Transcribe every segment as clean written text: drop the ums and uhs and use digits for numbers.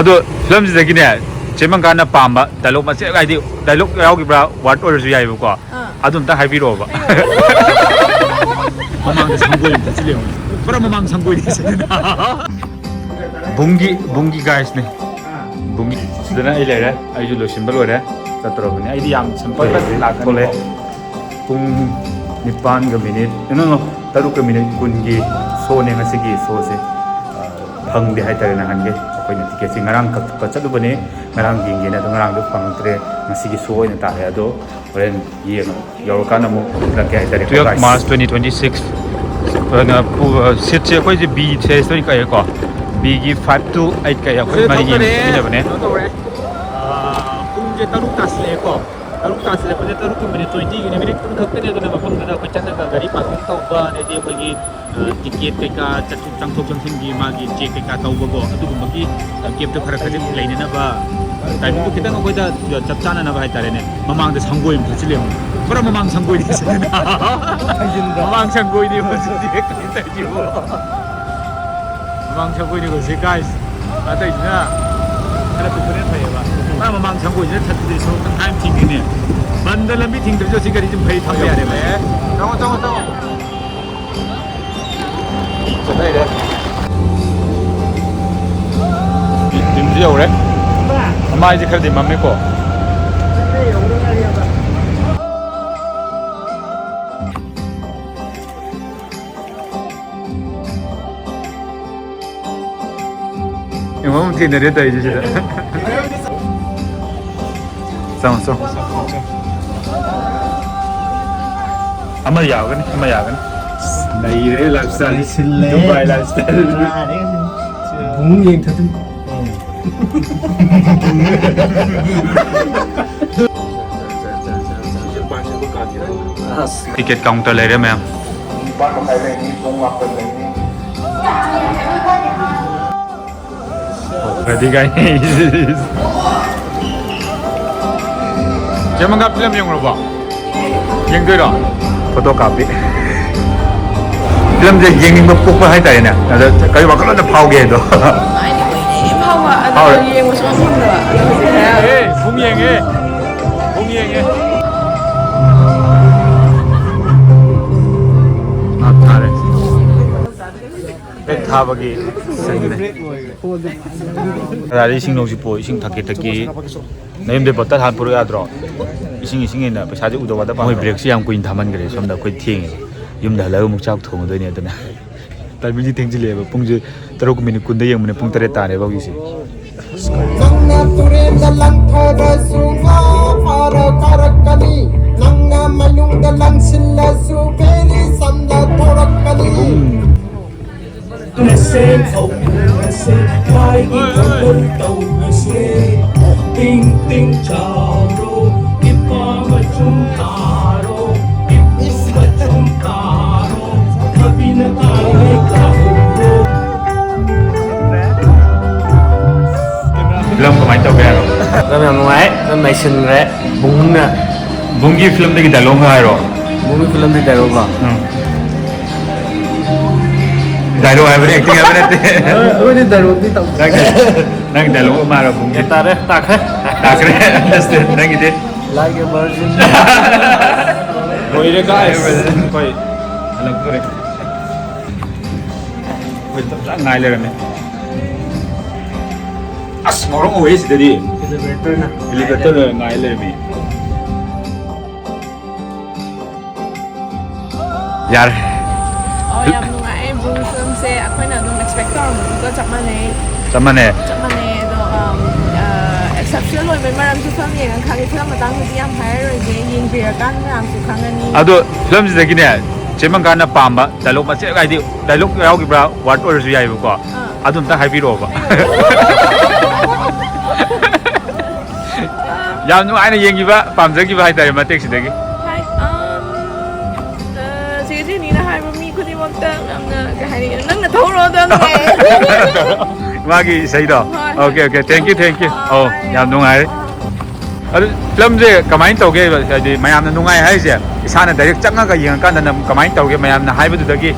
ꯑꯗꯣ ꯐꯤꯂꯝꯁꯤꯗꯒꯤꯅꯦ ꯆꯦ ꯃꯪꯀꯥꯅ ꯄꯥꯝꯕ ꯗꯥꯏꯂꯣꯛ ꯃꯆꯦꯠ ꯍꯥꯏꯗꯤ ꯗꯥꯏꯂꯣꯛ ꯌꯥꯎꯈꯤꯕ꯭ꯔꯥ ꯋꯥꯔꯗ ꯑꯣꯏꯔꯁꯨ ꯌꯥꯏꯕꯀꯣ ꯑꯗꯨ ꯑꯝꯇ ꯍꯥꯏꯕꯤꯔꯛꯑꯣꯕ ꯃꯃꯥꯡꯗ ꯁꯪꯒꯣꯏ ꯑꯝꯇ ꯆꯤꯜꯂꯦ ꯄꯨꯔꯥ ꯃꯃꯥꯡ ꯁꯪꯒꯣꯏꯅꯤ ꯕꯨꯡꯒꯤ ꯒꯥꯏꯁꯅꯦ ꯕꯨꯡꯒꯤ ꯁꯤꯗꯅ ꯑꯩ ꯂꯩꯔꯦ ꯑꯩꯁꯨ ꯂꯣꯏꯁꯤꯟꯕ ꯂꯣꯏꯔꯦ ꯆꯠꯇꯧꯔꯕꯅꯤ ꯑꯩꯗꯤ ꯌꯥꯝ ꯁꯤꯝꯄꯜ ꯊꯣꯛꯂꯛꯑꯦ ꯄꯨꯡ 9:00 3:00 ꯃꯤꯅꯤꯠ 10ꯒꯤ ꯁꯣꯅꯦ ꯉꯁꯤꯒꯤ ꯁꯣꯁꯦ ꯐꯪꯗꯦ ꯍꯥꯏꯇꯥꯔꯦ ꯅꯍꯥꯟꯒꯤ ꯑꯩꯈꯣꯏꯅ ꯇꯤꯀꯦꯠꯁꯦ ꯉꯔꯥꯡ ꯀꯛꯄ ꯆꯠꯂꯨꯕꯅꯦ ꯉꯔꯥꯡ ꯌꯦꯡꯒꯦꯅ ꯑꯗꯣ ꯉꯔꯥꯡꯗꯣ ꯐꯪꯉꯛꯇ꯭ꯔꯦ ꯉꯁꯤꯒꯤ ꯁꯣ ꯑꯣꯏꯅ ꯇꯥꯔꯦ ꯑꯗꯣ ꯍꯣꯔꯦꯟ ꯌꯧꯔꯀꯥꯟꯗ ꯑꯃꯨꯛ ꯎꯠꯂꯛꯀꯦ ꯍꯥꯏꯇꯥꯔꯦ 12 ꯃꯥꯔꯆ 2026 ꯁꯤꯠꯁꯦ ꯑꯩꯈꯣꯏꯁꯦ ꯕꯤ ꯁꯦꯔꯤꯁꯇ ꯑꯣꯏꯅ ꯀꯛꯑꯦꯀꯣ ꯕꯤꯒꯤ 5 to 8 ꯀꯛꯑꯦ ꯑꯩꯈꯣꯏ ꯃꯔꯤ ꯌꯦꯡꯃꯤꯟꯅꯕꯅꯦ ꯄꯨꯡꯁꯦ 3 ꯇꯥꯁꯤꯜꯂꯛꯑꯦꯀꯣ 3 ꯇꯥꯁꯤꯜꯂꯛꯄꯁꯦ 3:20 ꯃꯤꯅꯤꯠ 10 ꯈꯛꯇꯅꯦ ꯑꯗꯨꯅ ꯃꯐꯝꯗꯨꯗ ꯑꯩꯈꯣꯏ ꯆꯠꯂꯒ ꯒꯥꯔꯤ ꯄꯥꯔꯀꯤꯡ ꯇꯧꯕ ꯑꯗꯩꯗꯤ ꯑꯩꯈꯣꯏꯒꯤ ꯇꯤꯀꯦꯠ ꯀꯩꯀꯥ ꯆꯪꯊꯣꯛ ꯆꯪꯁꯤꯟꯒꯤ ꯃꯥꯒꯤ ꯆꯦꯛ ꯀꯩꯀꯥ ꯇꯧꯕꯀꯣ ꯑꯗꯨꯒꯨꯝꯕꯒꯤ ꯀꯦꯞꯇꯣ ꯈꯔ ꯈꯖꯤꯛ ꯂꯩꯅꯅꯕ ꯇꯥꯏꯃꯤꯡꯗꯣ ꯈꯤꯇꯪ ꯑꯩꯈꯣꯏꯗ ꯆꯞ ꯆꯥꯅꯅꯕ ꯍꯥꯏꯇꯥꯔꯦꯅꯦ ꯃꯃꯥꯡꯗ ꯁꯪꯒꯣꯏ ꯑꯃ ꯊꯠꯆꯤꯜꯂꯦ ꯄꯨꯔꯥ ꯃꯃꯥꯡ ꯁꯪꯒꯣꯏꯅꯤ ꯃꯃꯥꯡ ꯁꯪꯒꯣꯏꯅꯤ ꯃꯃꯥꯡ ꯁꯪꯒꯣꯏꯅꯤꯀꯣ ꯁꯤ ꯒꯥꯏꯁ ꯑꯇꯩꯁꯤꯅ ꯈꯔ ꯄꯤꯛꯄꯅ ꯐꯩꯌꯦꯕ ꯃꯃꯥꯡ ꯁꯪꯒꯣꯏꯁꯤꯅ ꯊꯠꯄꯗꯤ ꯁꯣꯔꯣꯛ ꯇꯪꯈꯥꯏ ꯑꯃ ꯊꯤꯡꯉꯤꯅꯦ ꯕꯟꯗ ꯂꯝꯕꯤ ꯊꯤꯡꯗ꯭ꯔꯁꯨ ꯁꯤ ꯒꯥꯔꯤ ꯁꯨꯝ ꯐꯩ ꯊꯧꯕ ꯌꯥꯔꯦꯕ ꯆꯪꯉꯣ ꯆꯠꯂꯩꯔꯦ ꯖꯤꯝꯁꯤ ꯌꯧꯔꯦ ꯃꯃꯥꯏꯁꯦ ꯈꯔꯗꯤ ꯃꯝꯃꯦꯀꯣ ꯊꯦꯡꯅꯔꯦ ꯇꯧꯔꯤꯁꯦ ꯁꯤꯗ ꯆꯪꯉꯣ ꯑꯃ ꯌꯥꯒꯅꯤ ꯂꯩꯔꯦ ꯂꯥꯏꯐꯁ꯭ꯇꯥꯏꯜ ꯗꯨꯕꯥꯏ ꯂꯥꯏꯐꯁ꯭ꯇꯥꯏꯜ ꯕꯨꯡ ꯌꯦꯡꯊꯗꯨ ꯇꯤꯀꯦꯠ ꯀꯥꯎꯟꯇꯔ ꯂꯩꯔꯦ ꯃꯌꯥꯝ ready guys Che Mangka film yengurbo yengdoiro photo copy film je yengingba pokpa haitare na ada kai wakalo na phauge do phauwa ada yengu so phangda bung yenge thare bet thabagi ꯔꯥꯗꯤ ꯏꯁꯤꯡ ꯂꯧꯁꯤꯄꯣ ꯏꯁꯤꯡ ꯊꯛꯀꯦ ꯅꯌꯨꯝꯗꯩ ꯕꯣꯇꯜ ꯍꯥꯟꯅ ꯄꯨꯔꯛ ꯌꯥꯗ꯭ꯔꯣ ꯏꯁꯤꯡ ꯄꯩꯁꯥꯁꯦ ꯎꯗꯕꯗ ꯃꯣꯏ ꯕ꯭ꯔꯦꯛꯁꯤ ꯌꯥꯝ ꯀꯨꯏꯅ ꯊꯝꯍꯟꯈ꯭ꯔꯦ ꯁꯣꯝꯗ ꯑꯩꯈꯣꯏ ꯊꯦꯡꯉꯦ ꯌꯨꯝꯗ ꯍꯜꯂꯒ ꯑꯃꯨꯛ ꯆꯥꯛ ꯊꯣꯡꯉꯗꯣꯏꯅꯦ ꯑꯗꯨꯅ ꯇꯥꯏꯃꯤꯡꯁꯤ ꯊꯦꯡꯖꯤꯜꯂꯛꯑꯦꯕ ꯄꯨꯡꯁꯦ 3:10 ꯌꯦꯡꯕꯅꯦ ꯄꯨꯡ 8 ꯇꯥꯔꯦꯕ ꯍꯧꯖꯤꯛꯁꯦ film kemain tau kaya Film yang nuai, film nation re, bungna, bungi film degi dialogue hai ro bungi film di dialogue lah. dialogue hai beri acting hai beri Ini dialogue di tahu. nang dialogue mara bungi Tare, tak understand nang ide like a version. Koi re guys, koi alag kore koi tak ngai le rame as ngorong ois dari elevator ngai le rame yar yam nungai bung film se akhoi na dum expect tawm ko chap mane do exception loi mai maram su film yeng khang film matang di yam hai roi ge yeng bia kan ram su khangani ado film sidagine Che Mangka na pamba dialogue ma che gaidi dialogue yaugibra word order yai ko adum ta haibiroba yam nu aina yengiba pamjagiba haitare ma text sidagi hai se ni na hai mi khudi wonta amna ga hai nang na thoro do ne magi sei do okay thank you oh yam nu ngai adu film je kamain tauge hadi mayam na nungai hai je isana direct changa ga yang kan na kamain tauge mayam na haibu dagi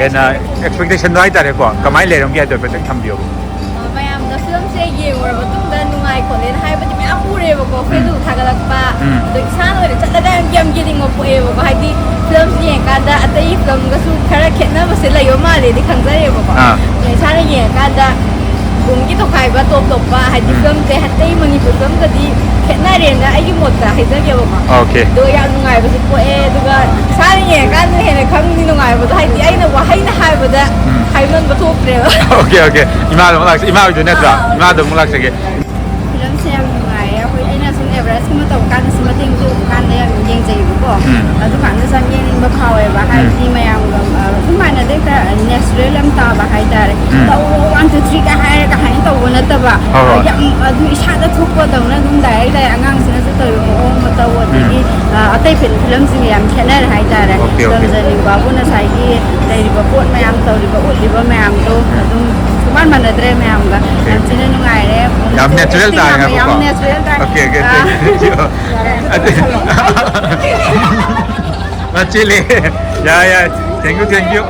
ena expectation do haitare ko kamain le rong ge do pe tham bio mayam na film se yeng ꯃꯥꯜꯂꯦꯅ ꯍꯥꯏꯕꯗꯤ ꯃꯌꯥꯝ ꯎꯔꯦꯕꯀꯣ Facebook ꯊꯥꯒꯠꯂꯛꯄ ꯑꯗꯣ ꯏꯁꯥꯅ ꯑꯣꯏꯅ ꯆꯠꯂꯒ ꯌꯥꯝ ꯌꯦꯡꯅꯤꯡꯕ ꯄꯣꯛꯑꯦꯕꯀꯣ ꯍꯥꯏꯗꯤ ꯐꯤꯂꯝꯁꯤ ꯌꯦꯡꯉꯀꯥꯟꯗ ꯑꯇꯩ ꯐꯤꯂꯝꯒꯁꯨ ꯈꯔ ꯈꯦꯠꯅꯕꯁꯦ ꯂꯩꯕ ꯃꯥꯜꯂꯦꯗꯤ ꯈꯪꯖꯔꯦꯕꯀꯣ ꯏꯁꯥꯅ ꯌꯦꯡꯉꯀꯥꯟꯗ ꯕꯨꯡꯒꯤ ꯇꯣꯈꯥꯏꯕ ꯇꯣꯞ ꯇꯣꯞꯄ ꯍꯥꯏꯗꯤ ꯐꯤꯂꯝꯁꯦ ꯑꯇꯩ ꯃꯅꯤꯄꯨꯔ ꯐꯤꯂꯝꯒꯗꯤ ꯈꯦꯠꯅꯔꯦꯅ ꯑꯩꯒꯤ ꯃꯣꯠꯇ ꯍꯥꯏꯖꯒꯦꯕꯀꯣ ꯑꯗꯣ ꯌꯥꯝ ꯅꯨꯡꯉꯥꯏꯕꯁꯨ ꯄꯣꯛꯑꯦ ꯑꯗꯨꯒ ꯏꯁꯥꯅ ꯌꯦꯡꯉꯀꯥꯟꯗ ꯍꯦꯟꯅ ꯈꯪꯅꯤ ꯅꯨꯡꯉꯥꯏꯕꯗꯣ ꯍꯥꯏꯗꯤ ꯑꯩꯅ ꯋꯥꯍꯩꯅ ꯍꯥꯏꯕꯗ 하이만 뭐 토크래요. 오케이. 이마도 뭐 락세. 이마도 냈다. 이마도 뭐 락세게. 필름 시험 누가예요. 거의 애나 손 에버레스트 뭐 똑같은 스마팅 좀 간데 연쟁제이고. 아주 많은 상경인 뭐 파워에 봐. 하이디 마양 그만은 내가 내추럴 람타 봐 하이다래. 또 1 2 3가 하이가 하이 또 원했다 봐. 양 아주 이샤다 톡거든요. 좀 다이다 안강스는 또 뭐 또어디 어때 필름 중에 양 채널 하이다래. 점점이 바보나 사이기 내리고 꽃 마양 떠리고 올리고 마양도 좀 그만 만나드래 마양가. 남친은 누가래. 얌 내추럴 다. 얌 내추럴 다. 오케이. Chile. Yeah. Thank you.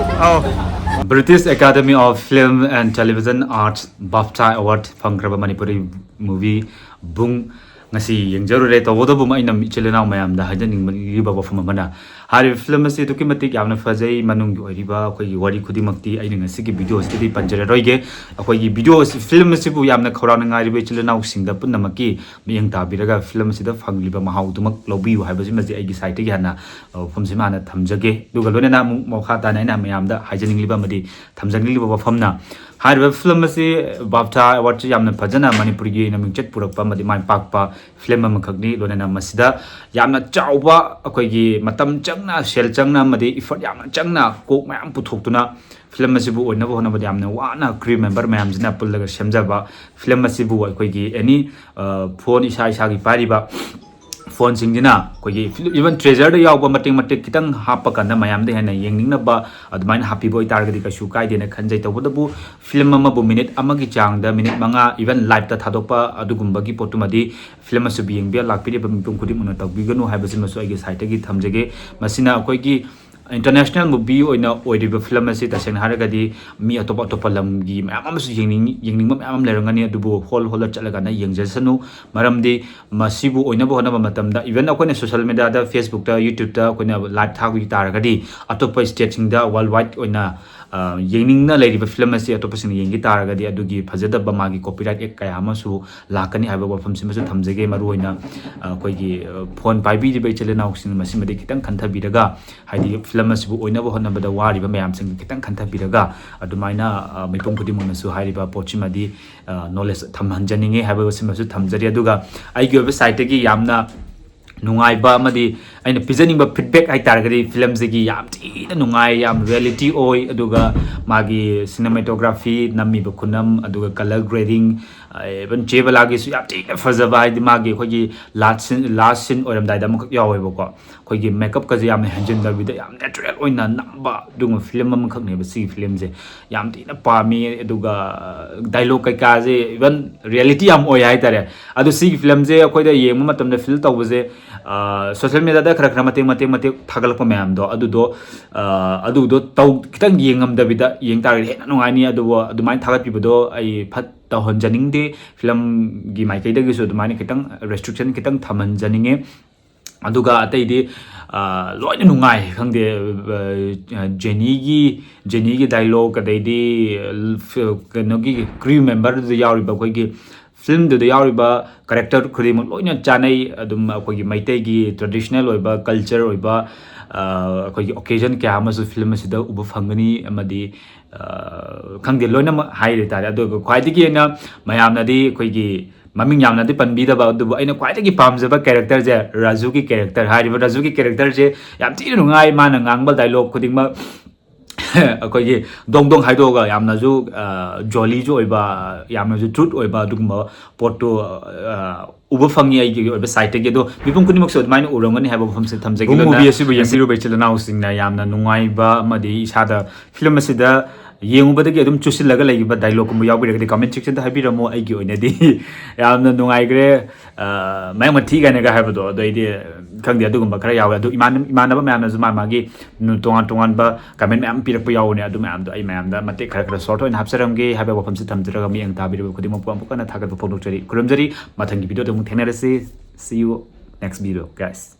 British Academy of Film and Television Arts BAFTA Award Fangraba Manipuri movie Boong ngasi yengjarure tawodabum ainam chilena mayam da hajaning riba bafam mana hari film se to kimatik yamna fazai manung riba koi wari khudimakti aina ngasi ki videos ti panjare roige akoi gi videos film se bu yamna khorana ngai riba chilena singda punamaki miyang ta biraga film se da fangliba mahau tumak lobi haibaji maji ai gi site gi hana phumsi mana thamjage duga lone na mokha ta na mayam da hajaning liba madi thamjang liba bafamna hari film se BAFTA award yamna phajana manipuri gi naming chet purakpa madi mai pakpa film amakakni lonena masida yamna chauba akoigi matam changna sel changna madi effort yamna changna kok mayam puthoktuna film asibu oina bo honaba yamna wana crew member mayam jina pullaga semjaba film asibu akoigi any phone isa gi pariba phone singdina koigi even treasure da yawba mating kitang hapa kana mayam de hena yengning ba admain happy boy target ka shu kai de na khanjai tawdabu film ama bu minute amagi chang da minute manga even live ta thadokpa adugumba gi potumadi film asu biyeng bia lakpiri ba mipum khudi muna tagbiganu haibasi masu agi site gi thamjage masina koigi international movie oina oidiba film asi taseng haragadi mi atop lamgi mayam asu yengning mayam lerangani adubu hol chalaga na yengjasanu maramdi masibu oina bo hona matamda even akoina social media da Facebook da YouTube da akoina live thagi taragadi atop state singda worldwide oina yengning na leriba film asi atop sing yengi taragadi adugi phajada ba magi copyright ek kaya amasu lakani haiba wafam simasu thamjage maru oina koigi phone paibi di bai chelena oxin masimadi kitang khantha biraga haidi film asibu oina bo hona bada wariba mayam sing kitang khantha biraga adumaina mipum khudi monasu hairiba pochimadi knowledge thamhanjaninge haiba simasu thamjari aduga aigi website gi yamna nungaiba amadi aina pijaninga feedback ai targadi film zegi yam ti nungai yam reality oi aduga magi cinematography nammi bakunam aduga color grading even chebalagi su yam ti fazaba ai magi khogi last scene oram dai da muk yawe boko khogi makeup ka yam hanjin da bida yam natural oina namba dunga film am khakne ba si film je yam ti na pami aduga dialogue kai ka je even reality am oi ai tare adu si film je khoi da yem matam da feel taw je social media da khara mate thagalpa mayam do adudo taw kitang yengam da bida yeng tar he nungai ni adumai thagat pibodo ai phat ta honjaning de film gi mai kai da gi so adumai kitang restriction kitang thaman janinge aduga atai de loina nungai khangde Jenny gi dialogue kadai de no gi crew member de yauri ba koi gi film do yauriba character khudimuk loina chanai adum akoi maitai gi traditional oiba culture oiba akoi occasion kya amasu film asida uba phangani amadi khangde loina hai retare adu khwaidigi na mayamna di akoi gi maming yamna di panbi da ba du aina khwaidigi pamjaba character je Raju ki character hariba Raju ki character je yam ti nungai mana ngangbal dialogue khudingma akoigi dong haidoga yamna ju jolly jo oiba yamna ju truth oiba dugma porto uba fangi ai gi oiba site ge do mipum kunimok so main urangani haiba pham se thamjagi lo movie asibu yasiru bai chelana using na yamna nungai ba madi isada film asida ꯌꯦꯡꯉꯨꯕꯗꯒꯤ ꯑꯗꯨꯝ ꯆꯨꯁꯤꯜꯂꯒ ꯂꯩꯈꯤꯕ ꯗꯥꯏꯂꯣꯒꯀꯨꯝꯕ ꯌꯥꯎꯕꯤꯔꯒꯗꯤ ꯀꯃꯦꯟ ꯁꯦꯛꯁꯟꯗ ꯍꯥꯏꯕꯤꯔꯝꯃꯣ ꯑꯩꯒꯤ ꯑꯣꯏꯅꯗꯤ ꯌꯥꯝꯅ ꯅꯨꯡꯉꯥꯏꯈ꯭ꯔꯦ ꯃꯌꯥꯝ ꯃꯊꯤ ꯀꯥꯏꯅꯒ ꯍꯥꯏꯕꯗꯣ ꯑꯗꯣ ꯑꯩꯗꯤ ꯈꯪꯗꯦ ꯑꯗꯨꯒꯨꯝꯕ ꯈꯔ ꯌꯥꯎꯋꯦ ꯑꯗꯨ ꯏꯃꯥꯟꯅꯕ ꯃꯌꯥꯝꯅꯁꯨ ꯃꯥꯒꯤ ꯇꯣꯉꯥꯟ ꯇꯣꯉꯥꯟꯕ ꯀꯃꯦꯟ ꯃꯌꯥꯝ ꯄꯤꯔꯛꯄ ꯌꯥꯎꯕꯅꯦ ꯑꯗꯨ ꯃꯌꯥꯝꯗꯣ ꯑꯩ ꯃꯌꯥꯝꯗ ꯃꯇꯦꯛ ꯈꯔ ꯁꯣꯔꯠ ꯑꯣꯏꯅ ꯍꯥꯞꯆꯔꯝꯒꯦ ꯍꯥꯏꯕ ꯋꯥꯐꯝꯁꯤ ꯊꯝꯖꯔꯒ ꯃꯤꯠꯌꯦꯡ ꯇꯥꯕꯤꯔꯤꯕ ꯈꯨꯗꯤꯡꯃꯛꯄꯨ ꯑꯃꯨꯛ ꯍꯟꯅ ꯊꯥꯒꯠꯄ ꯐꯣꯡꯗꯣꯛꯆꯔꯤ ꯈꯨꯔꯨꯝꯖꯔꯤ ꯃꯊꯪꯒꯤ ꯚꯤꯗꯤꯑꯣꯗ ꯑꯃꯨꯛ ꯊꯦꯡꯅꯔꯁꯤ see you next video guys